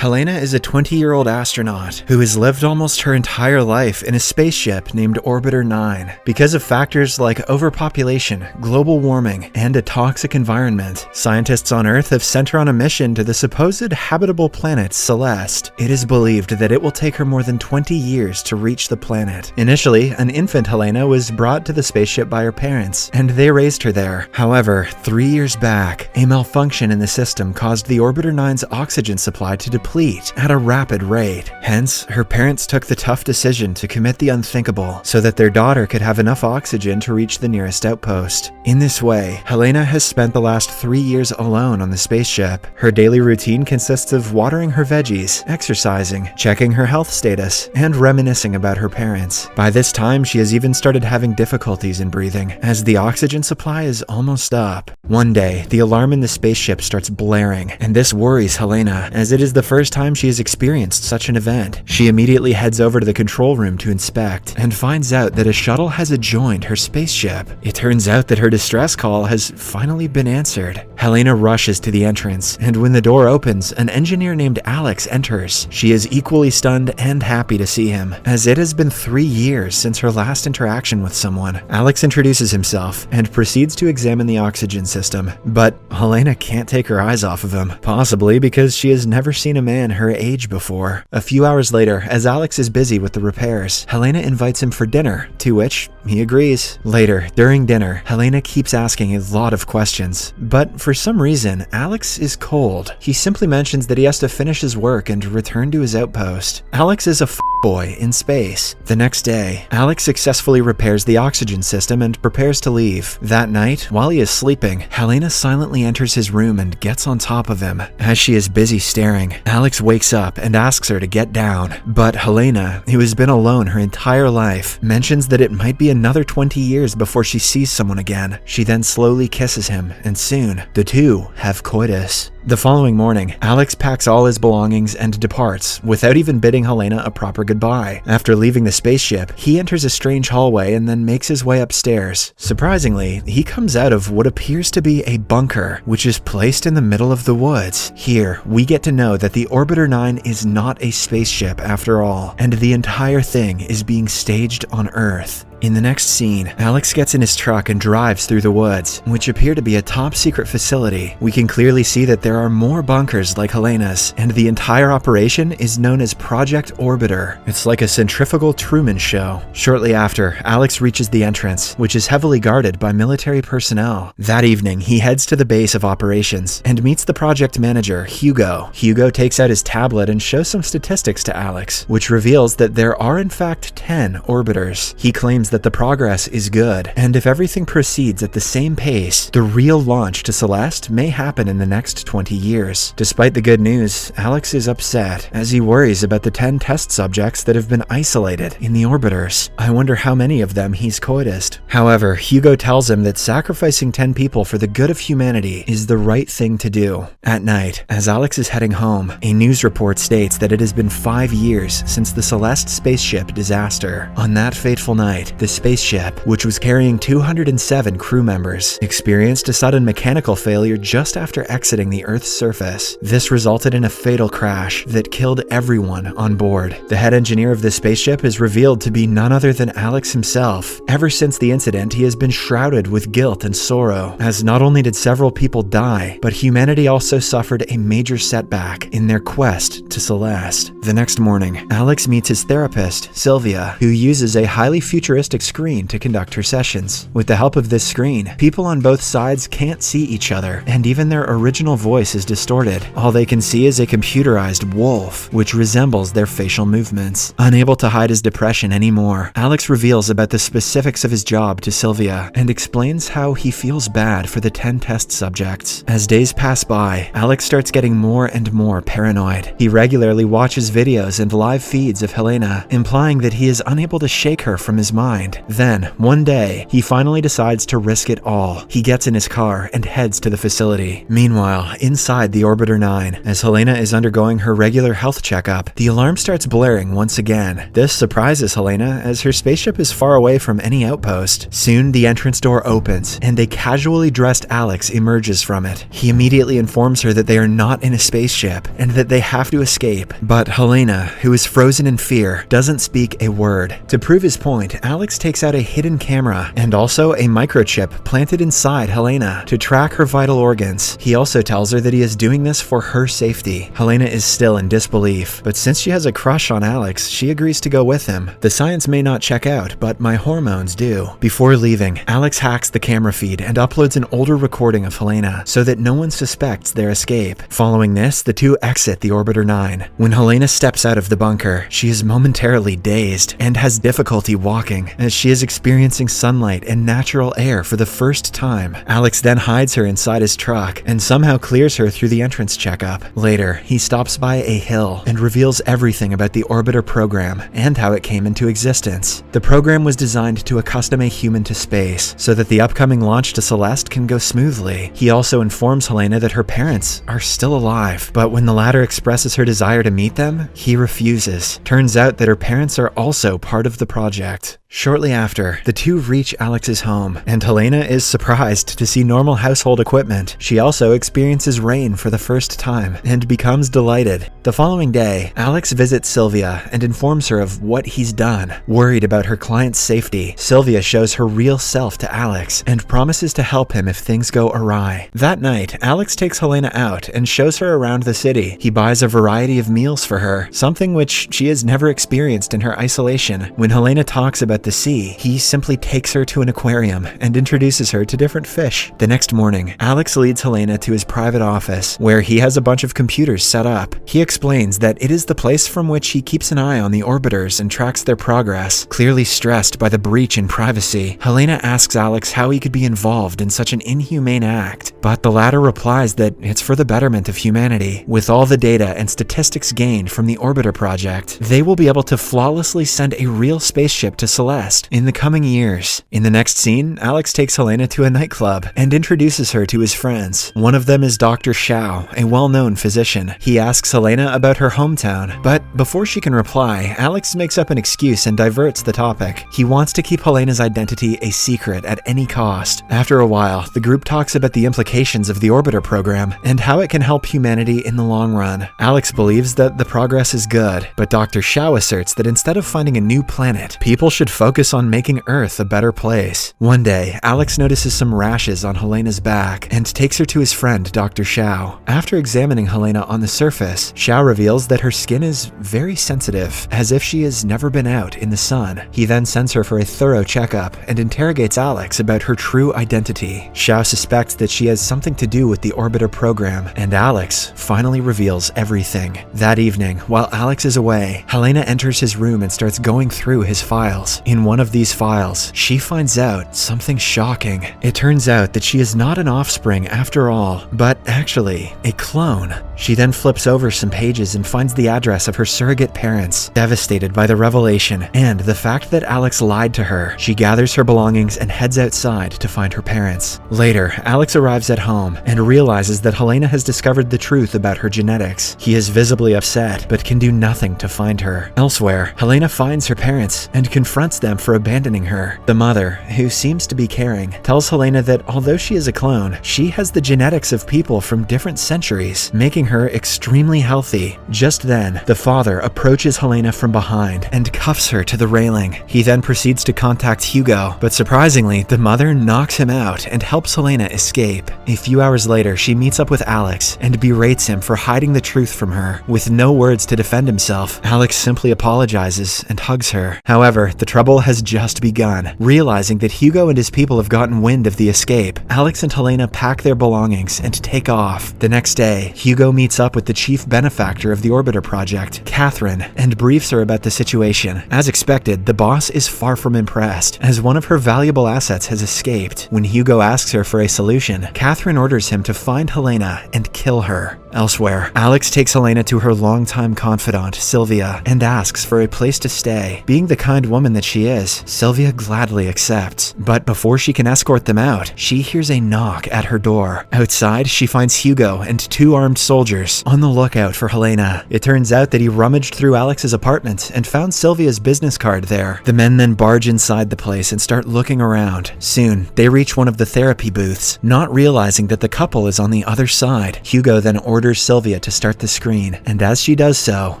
Helena is a 20-year-old astronaut who has lived almost her entire life in a spaceship named Orbiter 9. Because of factors like overpopulation, global warming, and a toxic environment, scientists on Earth have sent her on a mission to the supposed habitable planet Celeste. It is believed that it will take her more than 20 years to reach the planet. Initially, an infant Helena was brought to the spaceship by her parents, and they raised her there. However, 3 years back, a malfunction in the system caused the Orbiter 9's oxygen supply to deplete at a rapid rate. Hence, her parents took the tough decision to commit the unthinkable so that their daughter could have enough oxygen to reach the nearest outpost. In this way, Helena has spent the last 3 years alone on the spaceship. Her daily routine consists of watering her veggies, exercising, checking her health status, and reminiscing about her parents. By this time, she has even started having difficulties in breathing, as the oxygen supply is almost up. One day, the alarm in the spaceship starts blaring, and this worries Helena, as it is the first time she has experienced such an event. She immediately heads over to the control room to inspect, and finds out that a shuttle has adjoined her spaceship. It turns out that her distress call has finally been answered. Helena rushes to the entrance, and when the door opens, an engineer named Alex enters. She is equally stunned and happy to see him, as it has been 3 years since her last interaction with someone. Alex introduces himself, and proceeds to examine the oxygen system, but Helena can't take her eyes off of him, possibly because she has never seen a man her age before. A few hours later, as Alex is busy with the repairs, Helena invites him for dinner, to which he agrees. Later, during dinner, Helena keeps asking a lot of questions, but for some reason, Alex is cold. He simply mentions that he has to finish his work and return to his outpost. Alex is a boy in space. The next day, Alex successfully repairs the oxygen system and prepares to leave. That night, while he is sleeping, Helena silently enters his room and gets on top of him. As she is busy staring, Alex wakes up and asks her to get down. But Helena, who has been alone her entire life, mentions that it might be another 20 years before she sees someone again. She then slowly kisses him, and soon, the two have coitus. The following morning, Alex packs all his belongings and departs, without even bidding Helena a proper goodbye. After leaving the spaceship, he enters a strange hallway and then makes his way upstairs. Surprisingly, he comes out of what appears to be a bunker, which is placed in the middle of the woods. Here, we get to know that the Orbiter 9 is not a spaceship after all, and the entire thing is being staged on Earth. In the next scene, Alex gets in his truck and drives through the woods, which appear to be a top-secret facility. We can clearly see that there are more bunkers like Helena's, and the entire operation is known as Project Orbiter. It's like a centrifugal Truman show. Shortly after, Alex reaches the entrance, which is heavily guarded by military personnel. That evening, he heads to the base of operations and meets the project manager, Hugo. Hugo takes out his tablet and shows some statistics to Alex, which reveals that there are in fact 10 orbiters. He claims that the progress is good, and if everything proceeds at the same pace, the real launch to Celeste may happen in the next 20 years. Despite the good news, Alex is upset, as he worries about the 10 test subjects that have been isolated in the orbiters. I wonder how many of them he's coitused. However, Hugo tells him that sacrificing 10 people for the good of humanity is the right thing to do. At night, as Alex is heading home, a news report states that it has been 5 years since the Celeste spaceship disaster. On that fateful night, the spaceship, which was carrying 207 crew members, experienced a sudden mechanical failure just after exiting the Earth's surface. This resulted in a fatal crash that killed everyone on board. The head engineer of the spaceship is revealed to be none other than Alex himself. Ever since the incident, he has been shrouded with guilt and sorrow, as not only did several people die, but humanity also suffered a major setback in their quest to Celeste. The next morning, Alex meets his therapist, Sylvia, who uses a highly futuristic screen to conduct her sessions. With the help of this screen, people on both sides can't see each other, and even their original voice is distorted. All they can see is a computerized wolf, which resembles their facial movements. Unable to hide his depression anymore, Alex reveals about the specifics of his job to Sylvia, and explains how he feels bad for the 10 test subjects. As days pass by, Alex starts getting more and more paranoid. He regularly watches videos and live feeds of Helena, implying that he is unable to shake her from his mind. mind. Then, one day, he finally decides to risk it all. He gets in his car and heads to the facility. Meanwhile, inside the Orbiter 9, as Helena is undergoing her regular health checkup, the alarm starts blaring once again. This surprises Helena as her spaceship is far away from any outpost. Soon, the entrance door opens, and a casually dressed Alex emerges from it. He immediately informs her that they are not in a spaceship, and that they have to escape. But Helena, who is frozen in fear, doesn't speak a word. To prove his point, Alex takes out a hidden camera, and also a microchip planted inside Helena to track her vital organs. He also tells her that he is doing this for her safety. Helena is still in disbelief, but since she has a crush on Alex, she agrees to go with him. The science may not check out, but my hormones do. Before leaving, Alex hacks the camera feed and uploads an older recording of Helena so that no one suspects their escape. Following this, the two exit the Orbiter 9. When Helena steps out of the bunker, she is momentarily dazed and has difficulty walking as she is experiencing sunlight and natural air for the first time. Alex then hides her inside his truck and somehow clears her through the entrance checkup. Later, he stops by a hill and reveals everything about the Orbiter program and how it came into existence. The program was designed to accustom a human to space so that the upcoming launch to Celeste can go smoothly. He also informs Helena that her parents are still alive, but when the latter expresses her desire to meet them, he refuses. Turns out that her parents are also part of the project. Shortly after, the two reach Alex's home, and Helena is surprised to see normal household equipment. She also experiences rain for the first time and becomes delighted. The following day, Alex visits Sylvia and informs her of what he's done. Worried about her client's safety, Sylvia shows her real self to Alex and promises to help him if things go awry. That night, Alex takes Helena out and shows her around the city. He buys a variety of meals for her, something which she has never experienced in her isolation. When Helena talks about the sea, he simply takes her to an aquarium and introduces her to different fish. The next morning, Alex leads Helena to his private office, where he has a bunch of computers set up. He explains that it is the place from which he keeps an eye on the orbiters and tracks their progress. Clearly stressed by the breach in privacy, Helena asks Alex how he could be involved in such an inhumane act, but the latter replies that it's for the betterment of humanity. With all the data and statistics gained from the Orbiter project, they will be able to flawlessly send a real spaceship to Celeste in the coming years. In the next scene, Alex takes Helena to a nightclub and introduces her to his friends. One of them is Dr. Shao, a well-known physician. He asks Helena about her hometown, but before she can reply, Alex makes up an excuse and diverts the topic. He wants to keep Helena's identity a secret at any cost. After a while, the group talks about the implications of the Orbiter program and how it can help humanity in the long run. Alex believes that the progress is good, but Dr. Shao asserts that instead of finding a new planet, people should focus on making Earth a better place. One day, Alex notices some rashes on Helena's back and takes her to his friend, Dr. Shao. After examining Helena on the surface, Shao reveals that her skin is very sensitive, as if she has never been out in the sun. He then sends her for a thorough checkup and interrogates Alex about her true identity. Shao suspects that she has something to do with the Orbiter program, and Alex finally reveals everything. That evening, while Alex is away, Helena enters his room and starts going through his files. In one of these files, she finds out something shocking. It turns out that she is not an offspring after all, but actually a clone. She then flips over some pages and finds the address of her surrogate parents. Devastated by the revelation and the fact that Alex lied to her, she gathers her belongings and heads outside to find her parents. Later, Alex arrives at home and realizes that Helena has discovered the truth about her genetics. He is visibly upset, but can do nothing to find her. Elsewhere, Helena finds her parents and confronts them for abandoning her. The mother, who seems to be caring, tells Helena that although she is a clone, she has the genetics of people from different centuries, making her extremely healthy. Just then, the father approaches Helena from behind and cuffs her to the railing. He then proceeds to contact Hugo, but surprisingly, the mother knocks him out and helps Helena escape. A few hours later, she meets up with Alex and berates him for hiding the truth from her. With no words to defend himself, Alex simply apologizes and hugs her. However, the trouble has just begun. Realizing that Hugo and his people have gotten wind of the escape, Alex and Helena pack their belongings and take off. The next day, Hugo meets up with the chief benefactor of the Orbiter project, Catherine, and briefs her about the situation. As expected, the boss is far from impressed, as one of her valuable assets has escaped. When Hugo asks her for a solution, Catherine orders him to find Helena and kill her. Elsewhere, Alex takes Helena to her longtime confidant, Sylvia, and asks for a place to stay. Being the kind woman that she is, Sylvia gladly accepts. But before she can escort them out, she hears a knock at her door. Outside, she finds Hugo and 2 armed soldiers on the lookout for Helena. It turns out that he rummaged through Alex's apartment and found Sylvia's business card there. The men then barge inside the place and start looking around. Soon, they reach one of the therapy booths, not realizing that the couple is on the other side. Hugo then orders Sylvia to start the screen, and as she does so,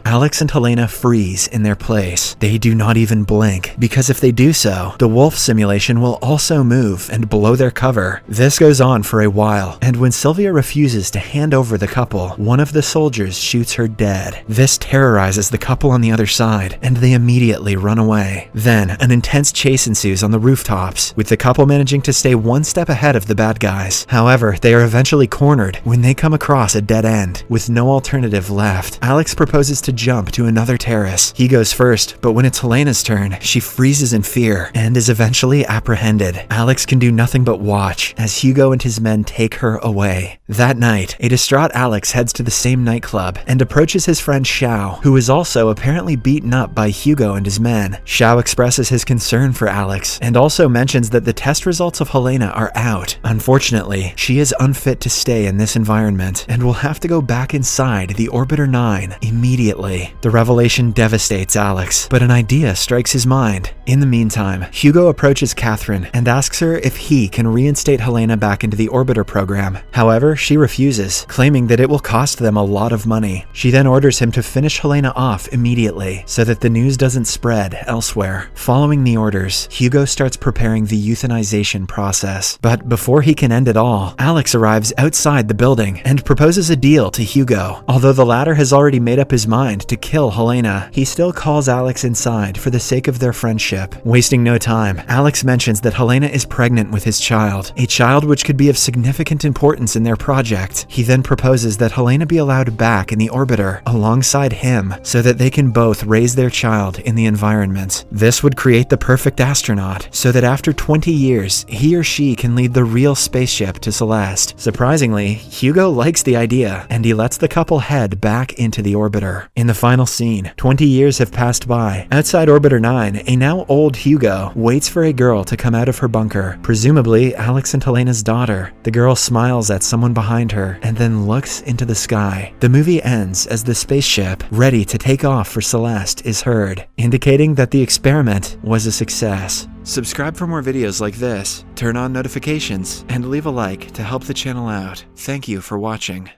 Alex and Helena freeze in their place. They do not even blink, because if they do so, the wolf simulation will also move and blow their cover. This goes on for a while, and when Sylvia refuses to hand over the couple, one of the soldiers shoots her dead. This terrorizes the couple on the other side, and they immediately run away. Then, an intense chase ensues on the rooftops, with the couple managing to stay one step ahead of the bad guys. However, they are eventually cornered when they come across a dead end, with no alternative left. Alex proposes to jump to another terrace. He goes first, but when it's Helena's turn, she freezes in fear and is eventually apprehended. Alex can do nothing but watch as Hugo and his men take her away. That night, a distraught Alex heads to the same nightclub and approaches his friend Xiao, who is also apparently beaten up by Hugo and his men. Xiao expresses his concern for Alex and also mentions that the test results of Helena are out. Unfortunately, she is unfit to stay in this environment and will have to go back inside the Orbiter 9 immediately. The revelation devastates Alex, but an idea strikes his mind. In the meantime, Hugo approaches Catherine and asks her if he can reinstate Helena back into the Orbiter program. However, she refuses, claiming that it will cost them a lot of money. She then orders him to finish Helena off immediately so that the news doesn't spread elsewhere. Following the orders, Hugo starts preparing the euthanization process. But before he can end it all, Alex arrives outside the building and proposes a deal to Hugo. Although the latter has already made up his mind to kill Helena, he still calls Alex inside for the sake of their friendship. Wasting no time, Alex mentions that Helena is pregnant with his child, a child which could be of significant importance in their project. He then proposes that Helena be allowed back in the orbiter alongside him so that they can both raise their child in the environment. This would create the perfect astronaut so that after 20 years, he or she can lead the real spaceship to Celeste. Surprisingly, Hugo likes the idea and he lets the couple head back into the orbiter. In the final scene, 20 years have passed by. Outside Orbiter 9, a now old Hugo waits for a girl to come out of her bunker, presumably Alex and Helena's daughter. The girl smiles at someone behind her and then looks into the sky. The movie ends as the spaceship, ready to take off for Celeste, is heard, indicating that the experiment was a success. Subscribe for more videos like this, turn on notifications, and leave a like to help the channel out. Thank you for watching.